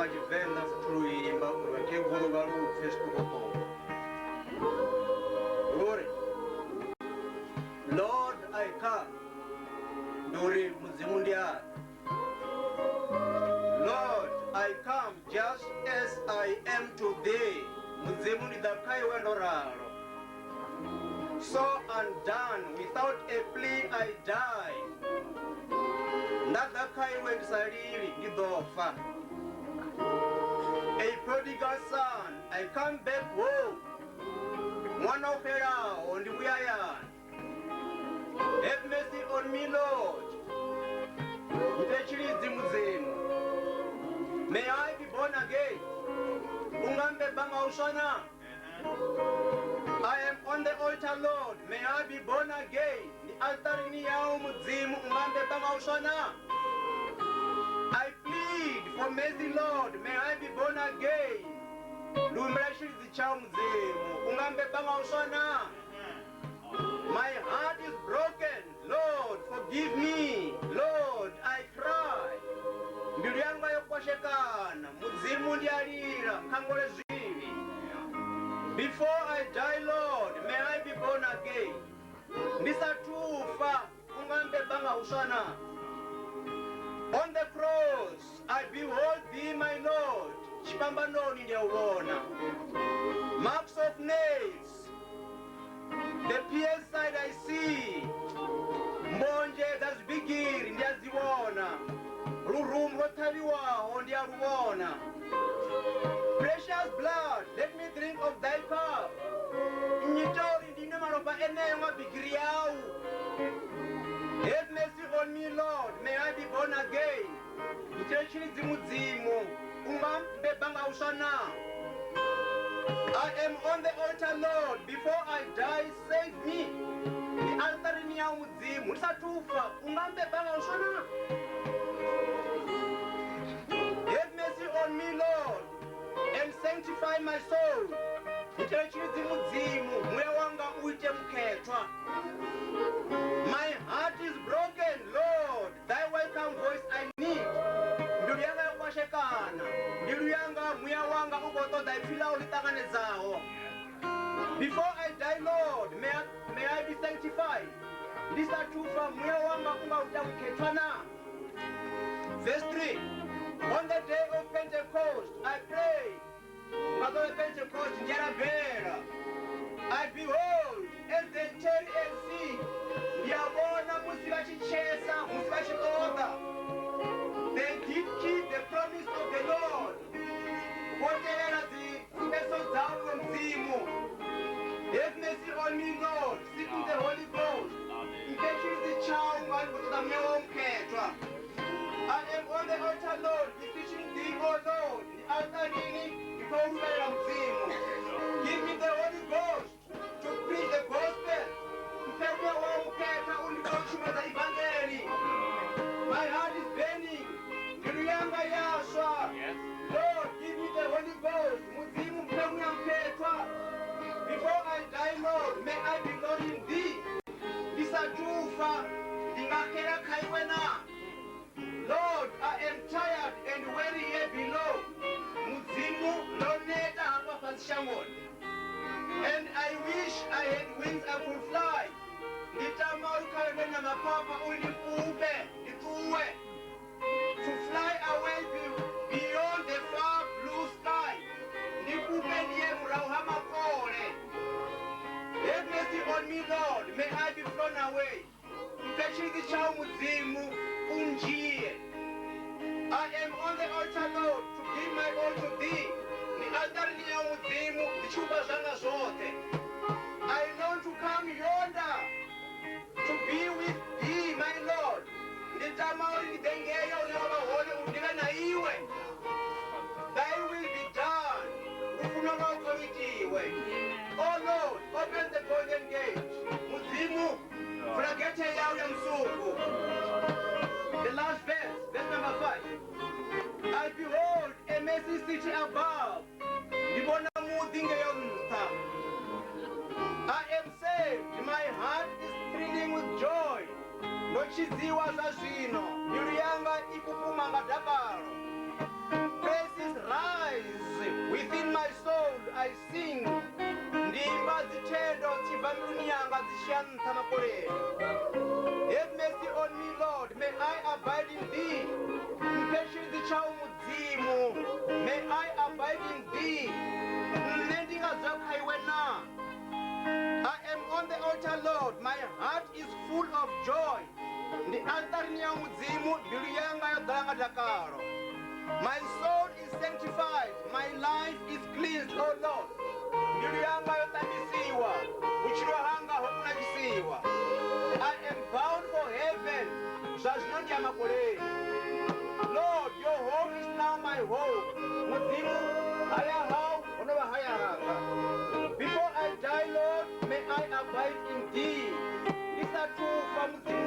Chivenda Fluimba, Keguru, Facebook. Glory. Lord, I come. Duri Muzimundia. Lord, I come just as I am today. Muzimundi da Kaiwendoraro. So undone, without a plea I die. Nada Kaiwend Sariri, Gidofa. A prodigal son, I come back home. One of Hera on the Wiayan. Have mercy on me, Lord. May I be born again. Ungambe banga ushana. I am on the altar, Lord. May I be born again. The altar ni yao muzimu ungambe banga ushana. I plead for mercy, Lord. May I be born again. Lumrashi zichao muzimu ungambe banga ushana. My heart is broken. Lord, forgive me. Lord, I cry. Ndirianga yokwashekana muzimu ndiarira kangole zivi. Before I die, Lord, may I be born again. Nisatufa ungambe banga ushana. On the cross, I behold thee, my Lord. Chipambanoni ndiawona. Marks of nails. The pierced side I see. Mbonje zazibigiri ndiaziwona. Rurumu rotaviwaho ndiaruwona. Precious blood, let me drink of thy cup. Nyitori ndinemaropa enema bigiri yau. Have mercy on me, Lord. May I be born again. Mtechini zimuzimu. Umambe banga ushana. I am on the altar, Lord. Before I die, save me. The altar ni ya muzimu. Nisatufa. Umambe banga ushana. Have mercy on me, Lord, and sanctify my soul. Mtechini zimuzimu. Mwewanga uite mketwa. My heart is broken, Lord. Thy welcome voice I need. Ndurianga yokwashekana. Ndurianga mwewanga ukoto thy fila ulitangane zao. Before I die, Lord, may I be sanctified. Lisa tufa mwewanga unga utamketwana. Verse 3. On the day of Pentecost, I pray. Mother Pentecost, Yarabera. I behold, as they tarry and see, Yabona Musivachichesa, Musivachikoda. They did keep the promise of the Lord. Whatever the vessels down from Zimu. Have mercy on me, Lord. Seek to the Holy Ghost. In case you the child, man, with the Meom Ketra. I am on the altar, Lord, beseeching thee, O Lord, the altar Nini, before we are Zimu. Give me the Holy Ghost to preach the gospel. My heart is burning. Lord, give me the Holy Ghost. Before I die, Lord, may I be known in thee. Lord, I am tired and weary here below. And I wish I had wings I could fly. To fly away beyond the far blue sky. Have mercy on me, Lord. May I be flown away. I am on the altar, Lord, to give my all to thee. I long to come yonder to be with thee, my Lord. Thy will be done. Oh Lord, open the golden gate. The last verse number 5. I behold a mercy city above. I am saved. My heart is thrilling with joy. Nochiziwa zazino. Yurianga ikupuma ngadabaro. Praises rise within my soul, I sing. Ndimba zitendo chibamiluni yanga zishanta makoleni. Have mercy on me, Lord. May I abide in thee. Mpeshiri chau mudzimu. May I abide in thee. Nlendinga zakhaiwena. I am on the altar, Lord. My heart is full of joy. Ndi altarini ya mudzimu, mbilu yanga yodalanga dakaro. My soul is sanctified. My life is cleansed, O Lord. Mbilu yanga yotambisiwa. Uchiro hanga hokuna jisiwa. I am bound for heaven. Judgment ya makoleni. Lord, your home is now my home. Mudzimu, haya hao, onova haya hanga. Before I die, Lord, may I abide in thee. Nisatufa mudzimu.